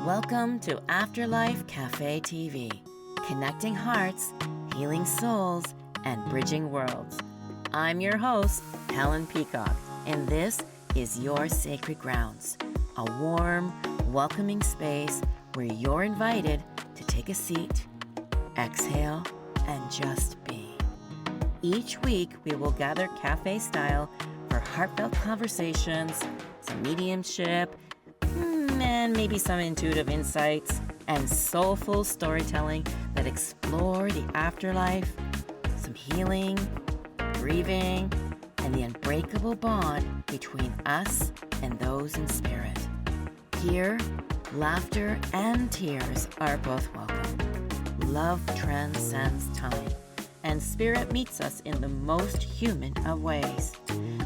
Welcome to Afterlife Café TV, connecting hearts, healing souls, and bridging worlds. I'm your host, Helen Peacock, and this is your sacred grounds, a warm, welcoming space where you're invited to take a seat, exhale, and just be. Each week, we will gather cafe style for heartfelt conversations, some mediumship, and maybe some intuitive insights and soulful storytelling that explore the afterlife, some healing, grieving, and the unbreakable bond between us and those in spirit. Here, laughter and tears are both welcome. Love transcends time, and spirit meets us in the most human of ways.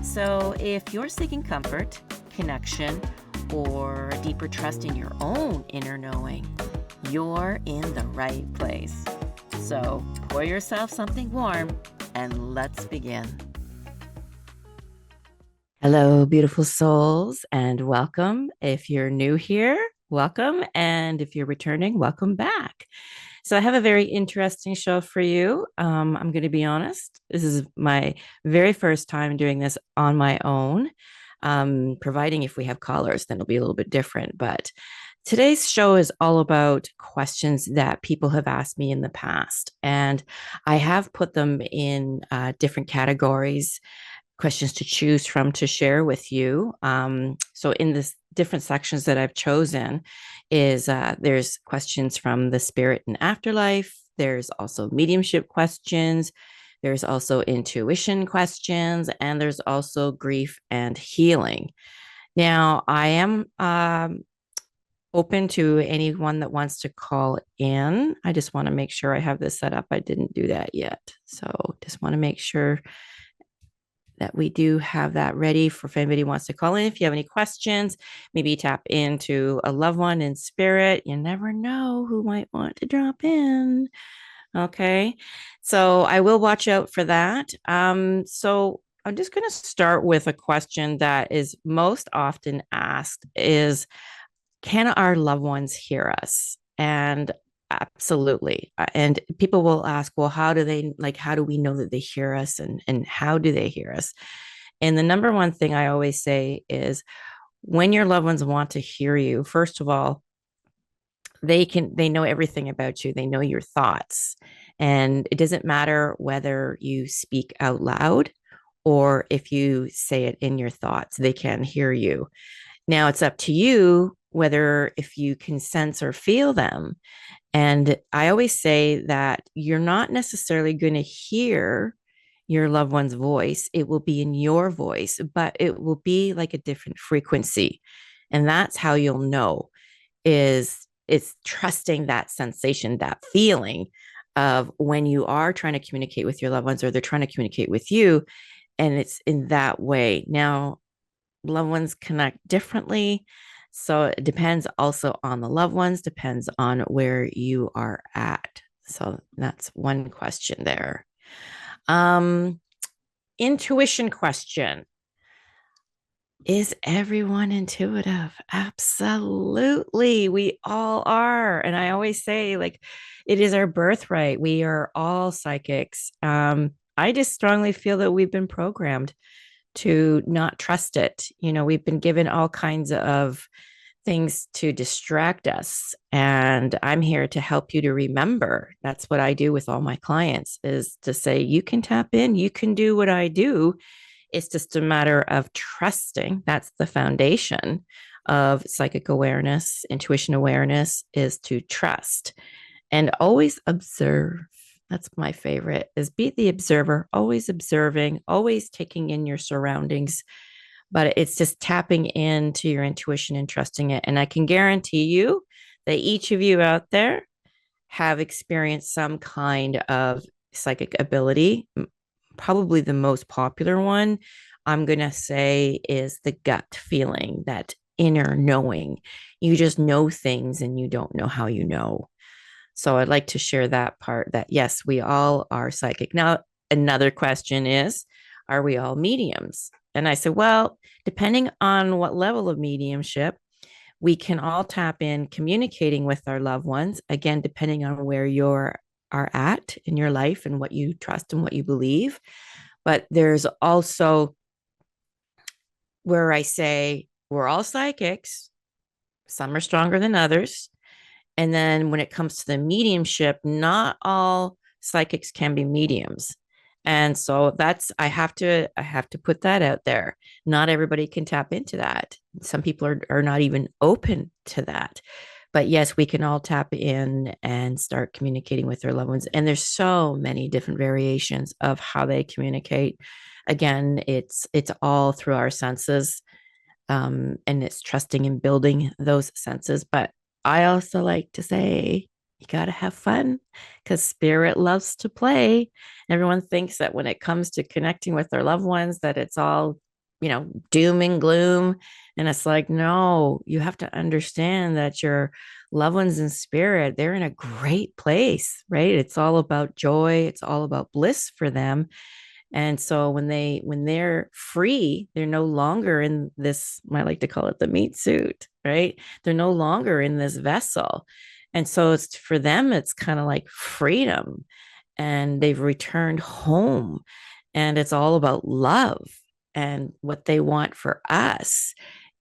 So if you're seeking comfort, connection, or a deeper trust in your own inner knowing, you're in the right place. So pour yourself something warm and let's begin. Hello, beautiful souls, and welcome. If you're new here, welcome. And if you're returning, welcome back. So I have a very interesting show for you. I'm going to be honest. This is my very first time doing this on my own. Providing if we have callers, then it'll be a little bit different. But today's show is all about questions that people have asked me in the past. And I have put them in different categories, questions to choose from to share with you. So in this different sections that I've chosen is there's questions from the spirit and afterlife. There's also mediumship questions. There's also intuition questions, and there's also grief and healing. Now, I am open to anyone that wants to call in. I just want to make sure I have this set up. I didn't do that yet. So just want to make sure that we do have that ready for if anybody wants to call in. If you have any questions, maybe tap into a loved one in spirit. You never know who might want to drop in. Okay, so I will watch out for that. So I'm just going to start with a question that is most often asked is, can our loved ones hear us? And absolutely. And people will ask, well, how do we know that they hear us and how do they hear us? And the number one thing I always say is when your loved ones want to hear you, first of all, they know everything about you. They know your thoughts. And it doesn't matter whether you speak out loud or if you say it in your thoughts, they can hear you. Now it's up to you whether if you can sense or feel them. And I always say that you're not necessarily going to hear your loved one's voice. It will be in your voice, but it will be like a different frequency. And that's how you'll know is it's trusting that sensation, that feeling of when you are trying to communicate with your loved ones or they're trying to communicate with you. And it's in that way. Now, loved ones connect differently. So it depends also on the loved ones, depends on where you are at. So that's one question there. Intuition question. Is everyone intuitive? Absolutely. We all are. And I always say, it is our birthright. We are all psychics. I just strongly feel that we've been programmed to not trust it. We've been given all kinds of things to distract us. And I'm here to help you to remember. That's what I do with all my clients is to say, you can tap in, you can do what I do. It's just a matter of trusting. That's the foundation of psychic awareness, intuition awareness is to trust and always observe. That's my favorite is be the observer, always observing, always taking in your surroundings. But it's just tapping into your intuition and trusting it. And I can guarantee you that each of you out there have experienced some kind of psychic ability. Probably the most popular one, I'm going to say, is the gut feeling, that inner knowing. You just know things and you don't know how you know. So I'd like to share that part that, yes, we all are psychic. Now, another question is, are we all mediums? And I said, well, depending on what level of mediumship, we can all tap in communicating with our loved ones, again, depending on where you're are at in your life and what you trust and what you believe. But there's also where I say we're all psychics, some are stronger than others. And then when it comes to the mediumship, not all psychics can be mediums. And so that's I have to put that out there. Not everybody can tap into that. Some people are not even open to that. But yes, we can all tap in and start communicating with their loved ones. And there's so many different variations of how they communicate. Again, it's all through our senses, and it's trusting and building those senses. But I also like to say you got to have fun because spirit loves to play. Everyone thinks that when it comes to connecting with their loved ones, that it's all, doom and gloom. And it's like, no, you have to understand that your loved ones in spirit, they're in a great place, right? It's all about joy, it's all about bliss for them. And so when they're free, they're no longer in this, I like to call it the meat suit, right? They're no longer in this vessel. And so it's for them, it's kind of like freedom. And they've returned home. And it's all about love. And what they want for us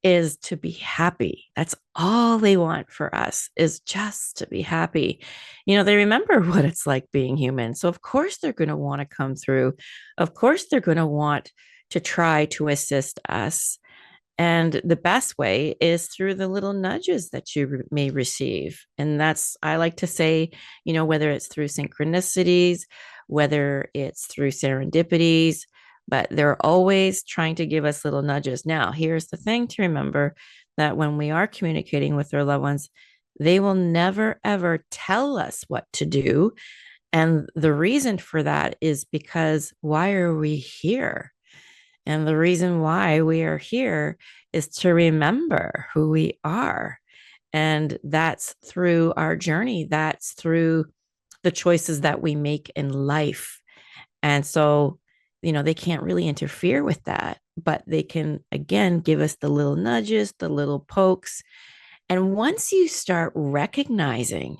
is to be happy. That's all they want for us is just to be happy. They remember what it's like being human. So, of course, they're going to want to come through. Of course, they're going to want to try to assist us. And the best way is through the little nudges that you may receive. And that's, I like to say, whether it's through synchronicities, whether it's through serendipities, but they're always trying to give us little nudges. Now, here's the thing to remember that when we are communicating with our loved ones, they will never, ever tell us what to do. And the reason for that is because why are we here? And the reason why we are here is to remember who we are. And that's through our journey, that's through the choices that we make in life. And so, they can't really interfere with that, but they can, again, give us the little nudges, the little pokes. And once you start recognizing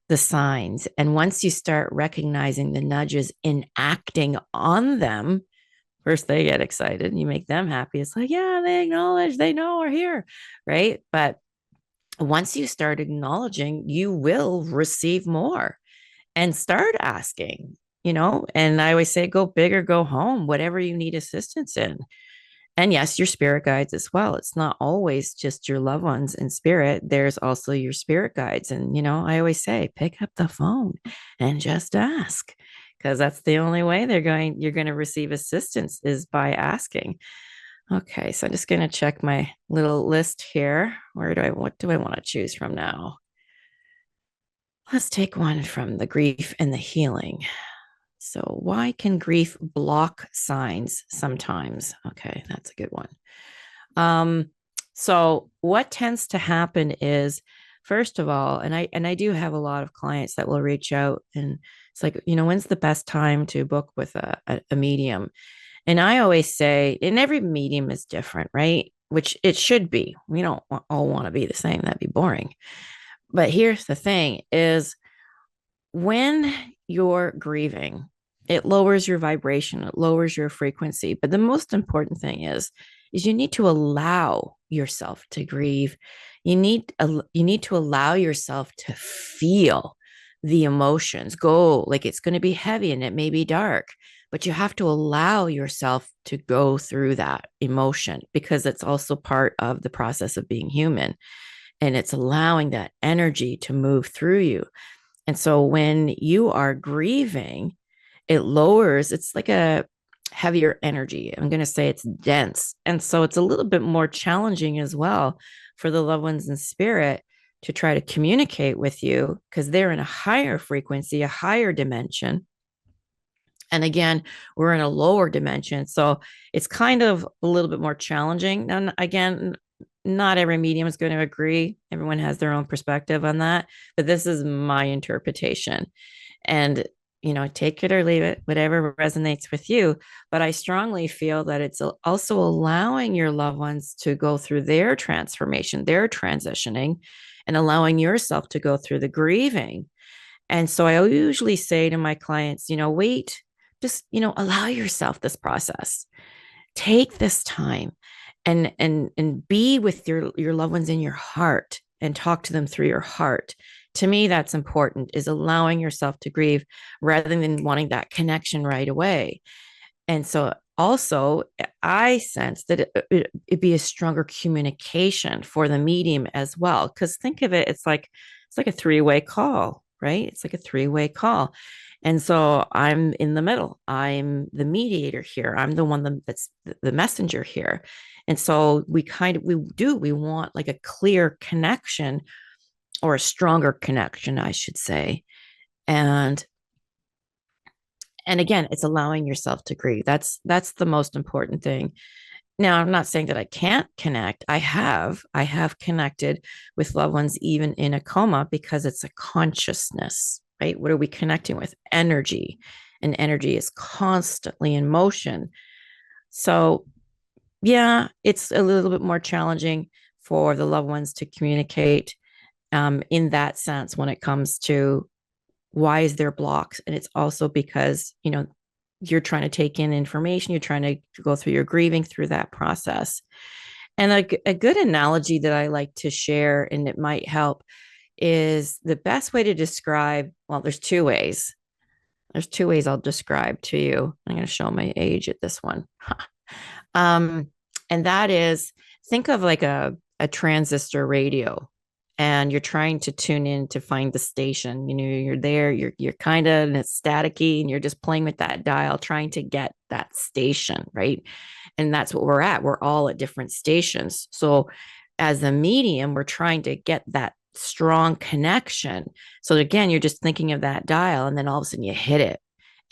the signs, and once you start recognizing the nudges and acting on them, first they get excited and you make them happy. It's like, yeah, they acknowledge, they know we're here, right? But once you start acknowledging, you will receive more and start asking, and I always say, go big or go home, whatever you need assistance in. And yes, your spirit guides as well. It's not always just your loved ones in spirit. There's also your spirit guides. And, I always say, pick up the phone and just ask, because that's the only way you're going to receive assistance is by asking. Okay. So I'm just going to check my little list here. What do I want to choose from now? Let's take one from the grief and the healing. So, why can grief block signs sometimes? Okay, that's a good one. So what tends to happen is, first of all, and I do have a lot of clients that will reach out and it's like, when's the best time to book with a medium? And I always say, and every medium is different, right? Which it should be. We don't all want to be the same. That'd be boring. But here's the thing is when you're grieving, it lowers your vibration, it lowers your frequency. But the most important thing is you need to allow yourself to grieve. You need to allow yourself to feel the emotions. Go like it's going to be heavy and it may be dark, but you have to allow yourself to go through that emotion because it's also part of the process of being human. And it's allowing that energy to move through you. And so when you are grieving, it lowers, it's like a heavier energy. I'm going to say it's dense. And so it's a little bit more challenging as well for the loved ones in spirit to try to communicate with you because they're in a higher frequency, a higher dimension. And again, we're in a lower dimension. So it's kind of a little bit more challenging. And again, not every medium is going to agree. Everyone has their own perspective on that, but this is my interpretation. And take it or leave it, whatever resonates with you. But I strongly feel that it's also allowing your loved ones to go through their transformation, their transitioning, and allowing yourself to go through the grieving. And so I usually say to my clients, wait, just, allow yourself this process. Take this time and be with your loved ones in your heart and talk to them through your heart. To me, that's important, is allowing yourself to grieve rather than wanting that connection right away. And so also, I sense that it'd be a stronger communication for the medium as well. Because think of it, it's like a three-way call, right? It's like a three-way call. And so I'm in the middle. I'm the mediator here. I'm the one that's the messenger here. And so we want like a clear connection, or a stronger connection, I should say. And again, it's allowing yourself to grieve. That's the most important thing. Now, I'm not saying that I can't connect. I have connected with loved ones even in a coma, because it's a consciousness, right? What are we connecting with? Energy. And energy is constantly in motion. So yeah, it's a little bit more challenging for the loved ones to communicate, in that sense, when it comes to why is there blocks. And it's also because you're trying to take in information, you're trying to go through your grieving through that process. And a good analogy that I like to share, and it might help, is the best way to describe, well, there's two ways I'll describe to you. I'm going to show my age at this one. um and that is, think of like a transistor radio, and you're trying to tune in to find the station. You're there, you're kind of, and it's staticky, and you're just playing with that dial trying to get that station, right? And that's what we're at. We're all at different stations. So as a medium, we're trying to get that strong connection. So again, you're just thinking of that dial, and then all of a sudden you hit it.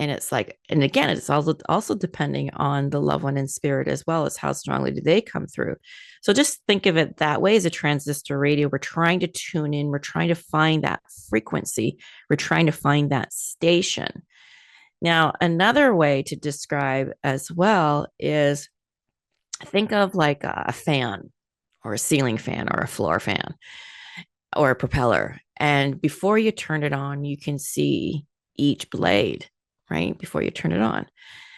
And it's like, and again, it's also depending on the loved one in spirit, as well as how strongly do they come through. So just think of it that way, as a transistor radio. We're trying to tune in, we're trying to find that frequency, we're trying to find that station. Now, another way to describe as well is, think of like a fan, or a ceiling fan, or a floor fan, or a propeller. And before you turn it on, you can see each blade, right? Before you turn it on.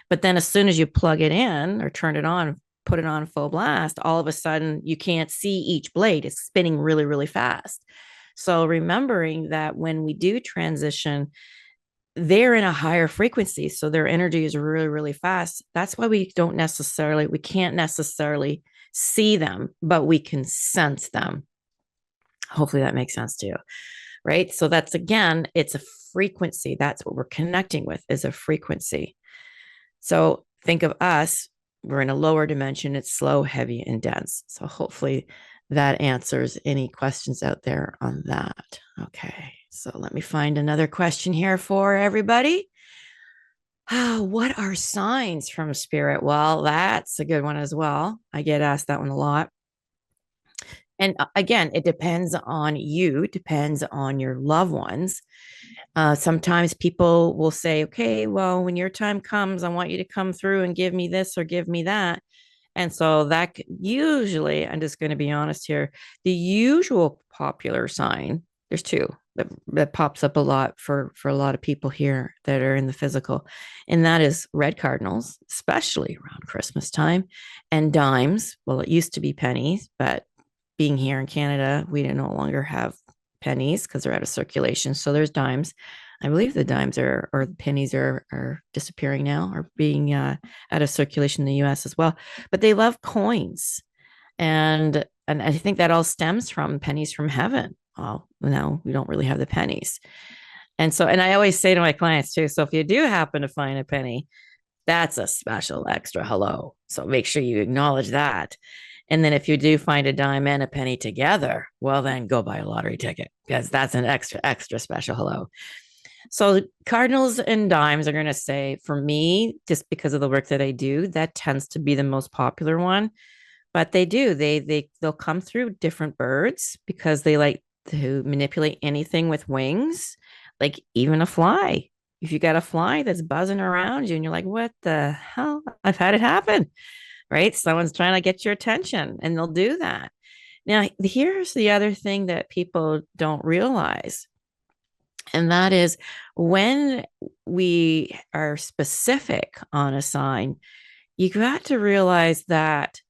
But then as soon as you plug it in or turn it on, put it on full blast, all of a sudden you can't see each blade. It's spinning really, really fast. So remembering that when we do transition, they're in a higher frequency. So their energy is really, really fast. That's why we can't necessarily see them, but we can sense them. Hopefully that makes sense to you, right? So that's, again, it's a frequency. That's what we're connecting with, is a frequency. So think of us, we're in a lower dimension. It's slow, heavy, and dense. So hopefully that answers any questions out there on that. Okay, so let me find another question here for everybody. What are signs from spirit? Well, that's a good one as well. I get asked that one a lot. And again, it depends on you, depends on your loved ones. Sometimes people will say, okay, well, when your time comes, I want you to come through and give me this or give me that. And so that usually, I'm just going to be honest here, the usual popular sign, there's two that pops up a lot for a lot of people here that are in the physical. And that is red cardinals, especially around Christmas time, and dimes. Well, it used to be pennies, but being here in Canada, we no longer have pennies because they're out of circulation. So there's dimes. I believe the dimes or pennies are disappearing now, or being out of circulation in the US as well. But they love coins. And I think that all stems from pennies from heaven. Well, no, we don't really have the pennies. And so, and I always say to my clients too, so if you do happen to find a penny, that's a special extra hello. So make sure you acknowledge that. And then if you do find a dime and a penny together, well, then go buy a lottery ticket, because that's an extra special hello. So cardinals and dimes are going to say, for me, just because of the work that I do, that tends to be the most popular one. But they'll come through different birds, because they like to manipulate anything with wings, like even a fly. If you got a fly that's buzzing around you and you're like, what the hell? I've had it happen, right? Someone's trying to get your attention and they'll do that. Now, here's the other thing that people don't realize, and that is when we are specific on a sign, you got to realize that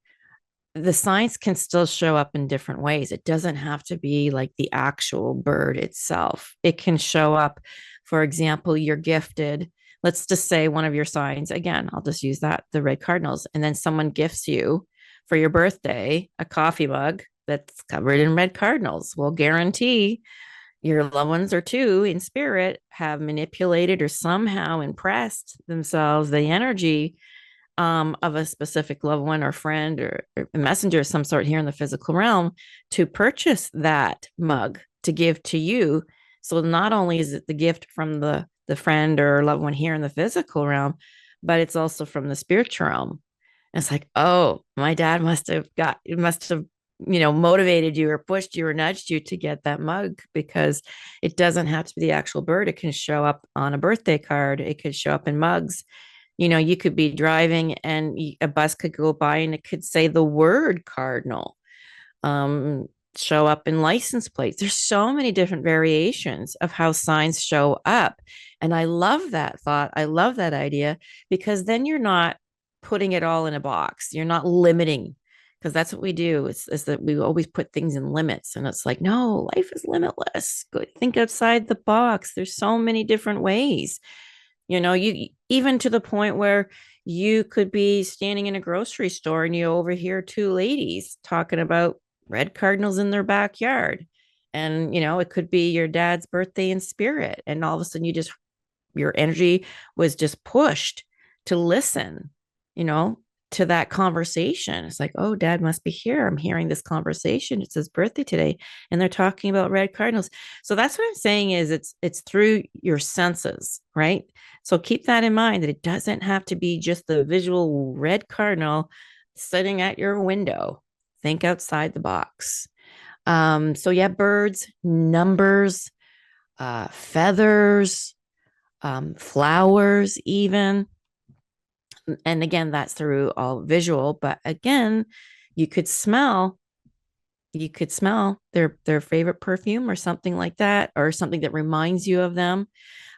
the signs can still show up in different ways. It doesn't have to be like the actual bird itself. It can show up, for example, you're gifted. Let's just say one of your signs, again, I'll just use that, the red cardinals, and then someone gifts you for your birthday a coffee mug that's covered in red cardinals. We'll guarantee your loved ones or two in spirit have manipulated or somehow impressed themselves the energy of a specific loved one or friend or a messenger of some sort here in the physical realm to purchase that mug to give to you. So not only is it the gift from the friend or loved one here in the physical realm, but it's also from the spiritual realm. And it's like, oh, my dad must have motivated you or pushed you or nudged you to get that mug, because it doesn't have to be the actual bird. It can show up on a birthday card. It could show up in mugs. You could be driving and a bus could go by and it could say the word cardinal, um, show up in license plates. There's so many different variations of how signs show up. And I love that thought. I love that idea, because then you're not putting it all in a box. You're not limiting, because that's what we do is that we always put things in limits. And it's like, no, life is limitless. Go think outside the box. There's so many different ways. You even to the point where you could be standing in a grocery store and you overhear two ladies talking about red cardinals in their backyard. And, it could be your dad's birthday in spirit. And all of a sudden your energy was just pushed to listen, you know, to that conversation. It's like, oh, dad must be here. I'm hearing this conversation. It's his birthday today. And they're talking about red cardinals. So that's what I'm saying is it's through your senses, right? So keep that in mind, that it doesn't have to be just the visual red cardinal sitting at your window. Think outside the box. So yeah, birds, numbers, feathers, flowers, even. And again, that's through all visual, but again, you could smell their favorite perfume or something like that, or something that reminds you of them.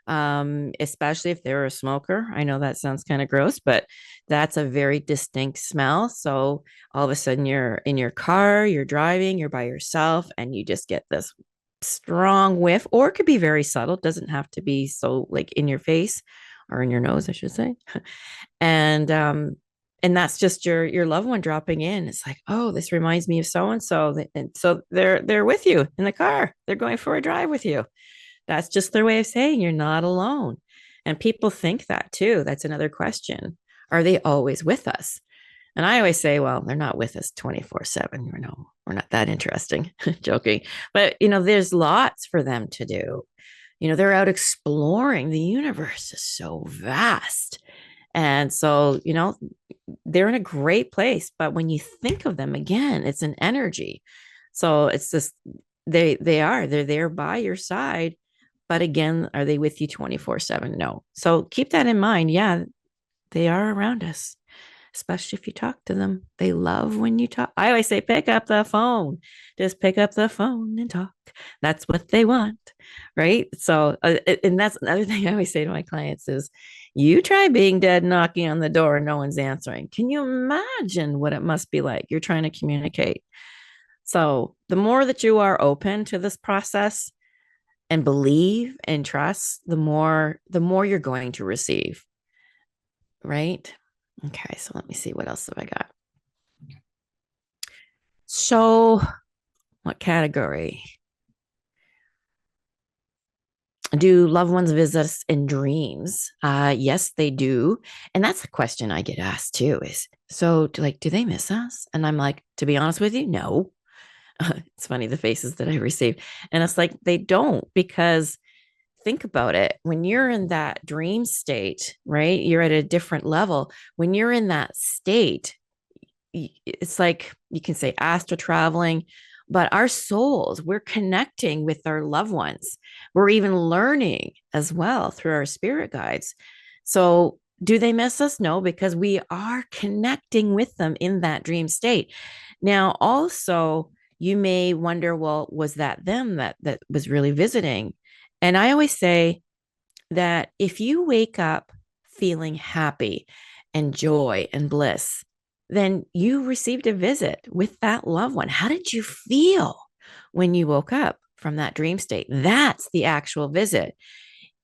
Especially if they're a smoker. I know that sounds kind of gross, but that's a very distinct smell. So all of a sudden you're in your car, you're driving, you're by yourself, and you just get this strong whiff, or it could be very subtle. It doesn't have to be so like in your face, or in your nose, I should say. And that's just your loved one dropping in. It's like, oh, this reminds me of so and so, and so they're with you in the car. They're going for a drive with you. That's just their way of saying you're not alone. And people think that too. That's another question. Are they always with us? And I always say, well, they're not with us 24/7. We're not that interesting. Joking. But there's lots for them to do. They're out exploring. The universe is so vast. And so, they're in a great place. But when you think of them again, it's an energy. So it's just they're there by your side. But again, are they with you 24/7? No. So keep that in mind. Yeah, they are around us, especially if you talk to them. They love when you talk. I always say, pick up the phone. Just pick up the phone and talk. That's what they want. Right. So, and that's another thing I always say to my clients is, you try being dead knocking on the door and no one's answering. Can you imagine what it must be like? You're trying to communicate. So the more that you are open to this process and believe and trust, the more you're going to receive. Right? Okay, so let me see, what else have I got? So, what category? Do loved ones visit us in dreams? Yes, they do. And that's a question I get asked too, is, so do they miss us? And I'm like, to be honest with you, no. It's funny, the faces that I receive. And it's like, they don't, because think about it. When you're in that dream state, right? You're at a different level. When you're in that state, it's like, you can say astral traveling, but our souls, we're connecting with our loved ones. We're even learning as well through our spirit guides. So, do they miss us? No, because we are connecting with them in that dream state. Now, also, you may wonder, well, was that them that was really visiting? And I always say that if you wake up feeling happy and joy and bliss, then you received a visit with that loved one. How did you feel when you woke up from that dream state? That's the actual visit.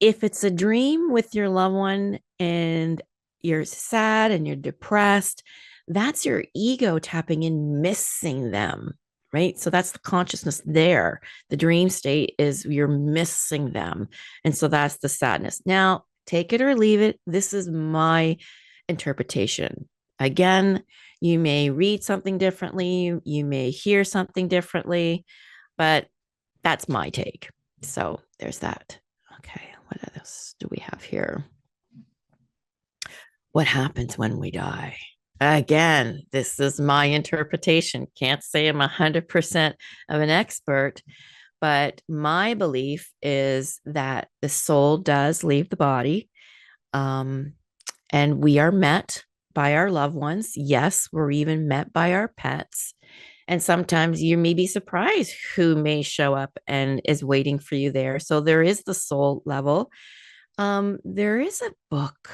If it's a dream with your loved one and you're sad and you're depressed, that's your ego tapping in, missing them, right? So that's the consciousness there. The dream state is you're missing them. And so that's the sadness. Now, take it or leave it. This is my interpretation. Again, you may read something differently, you may hear something differently, but that's my take. So there's that. Okay, what else do we have here? What happens when we die? Again, this is my interpretation. Can't say I'm 100% of an expert, but my belief is that the soul does leave the body, um, and we are met by our loved ones. Yes, we're even met by our pets. And sometimes you may be surprised who may show up and is waiting for you there. So there is the soul level. There is a book.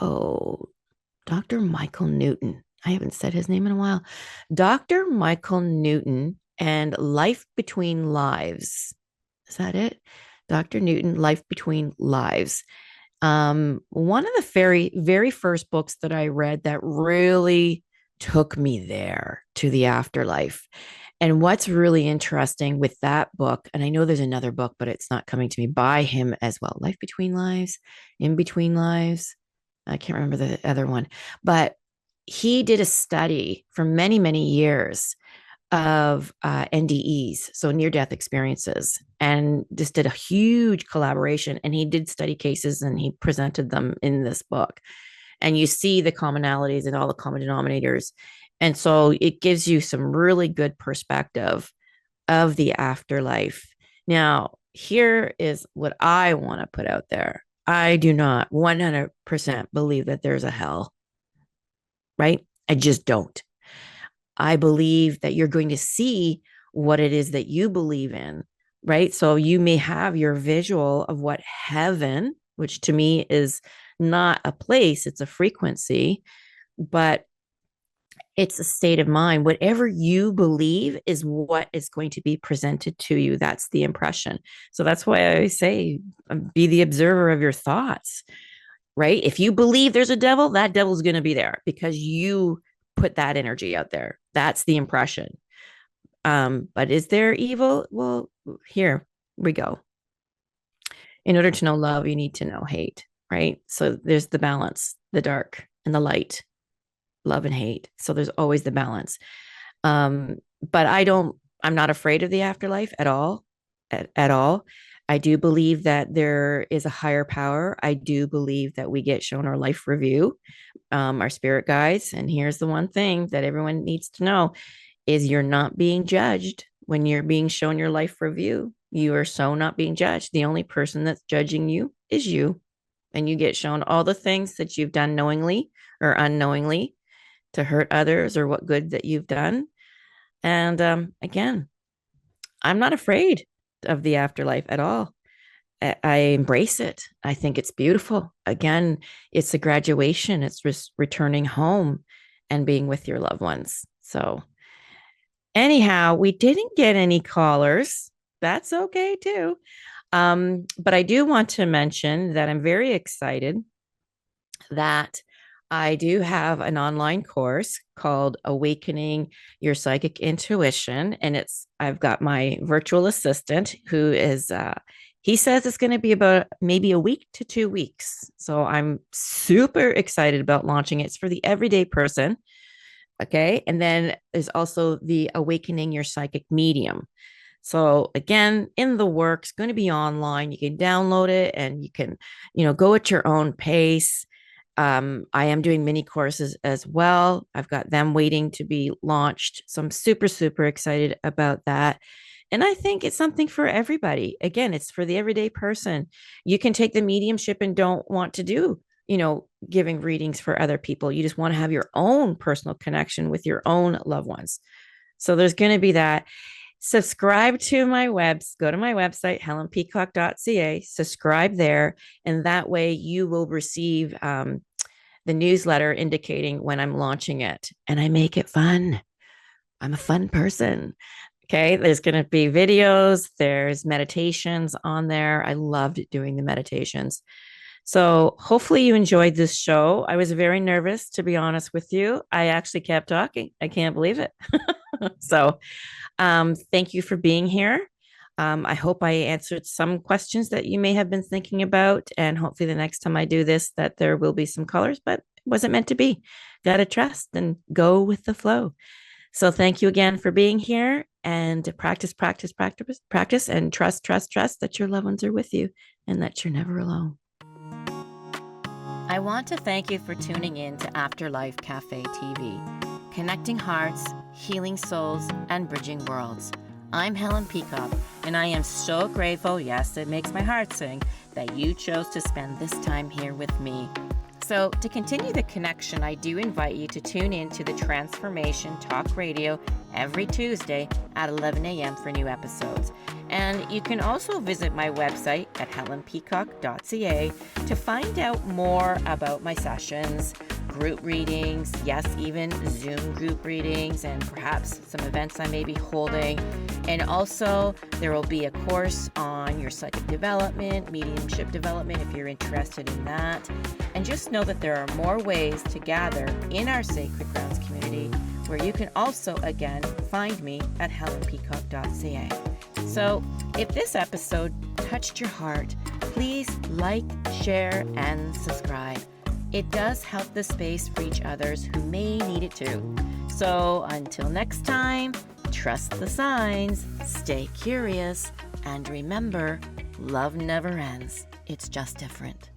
Oh, Dr. Michael Newton. I haven't said his name in a while. Dr. Michael Newton and Life Between Lives. Is that it? Dr. Newton, Life Between Lives. One of the very first books that I read that really took me there to the afterlife. And what's really interesting with that book, and I know there's another book, but it's not coming to me by him as well. Life Between Lives, In Between Lives. I can't remember the other one, but he did a study for many, many years of NDEs, so near death experiences, and just did a huge collaboration. And he did study cases and he presented them in this book. And you see the commonalities and all the common denominators. And so it gives you some really good perspective of the afterlife. Now, here is what I want to put out there. I do not 100% believe that there's a hell, right? I just don't. I believe that you're going to see what it is that you believe in, right? So you may have your visual of what heaven, which to me is not a place, it's a frequency, but it's a state of mind. Whatever you believe is what is going to be presented to you. That's the impression. So that's why I say be the observer of your thoughts, right? If you believe there's a devil, that devil's going to be there because you put that energy out there. That's the impression. But is there evil? Well, here we go. In order to know love, you need to know hate, right? So there's the balance, the dark and the light, love and hate. So there's always the balance. But I'm not afraid of the afterlife at all, at all. I do believe that there is a higher power. I do believe that we get shown our life review, our spirit guides. And here's the one thing that everyone needs to know is you're not being judged when you're being shown your life review. You are so not being judged. The only person that's judging you is you. And you get shown all the things that you've done knowingly or unknowingly to hurt others or what good that you've done. And again, I'm not afraid of the afterlife at all. I embrace it. I think it's beautiful. Again, it's a graduation. It's returning home and being with your loved ones. So anyhow, we didn't get any callers. That's okay too. But I do want to mention that I'm very excited that I do have an online course called Awakening Your Psychic Intuition. And I've got my virtual assistant who is, he says it's going to be about maybe a week to 2 weeks. So I'm super excited about launching it. It's for the everyday person. Okay. And then there's also the Awakening Your Psychic Medium. So again, in the works, going to be online. You can download it and you can, go at your own pace. I am doing mini courses as well. I've got them waiting to be launched. So I'm super, super excited about that. And I think it's something for everybody. Again, it's for the everyday person. You can take the mediumship and don't want to do, giving readings for other people. You just want to have your own personal connection with your own loved ones. So there's going to be that. Subscribe to my go to my website, helenpeacock.ca, subscribe there. And that way you will receive the newsletter indicating when I'm launching it. And I make it fun. I'm a fun person. Okay. There's going to be videos, there's meditations on there. I loved doing the meditations. So hopefully you enjoyed this show. I was very nervous, to be honest with you. I actually kept talking. I can't believe it. So thank you for being here. I hope I answered some questions that you may have been thinking about. And hopefully the next time I do this, that there will be some colors, but it wasn't meant to be. Got to trust and go with the flow. So thank you again for being here, and practice, practice, practice, practice, and trust, trust, trust that your loved ones are with you and that you're never alone. I want to thank you for tuning in to Afterlife Café TV, connecting hearts, healing souls, and bridging worlds. I'm Helen Peacock, and I am so grateful, yes, it makes my heart sing, that you chose to spend this time here with me. So to continue the connection, I do invite you to tune in to the Transformation Talk Radio every Tuesday at 11 a.m. for new episodes. And you can also visit my website at helenpeacock.ca to find out more about my sessions, group readings, yes, even Zoom group readings, and perhaps some events I may be holding. And also, there will be a course on your psychic development, mediumship development, if you're interested in that. And just know that there are more ways to gather in our Sacred Grounds community, where you can also, again, find me at helenpeacock.ca. So, if this episode touched your heart, please like, share, and subscribe. It does help the space reach others who may need it too. So until next time, trust the signs, stay curious, and remember, love never ends. It's just different.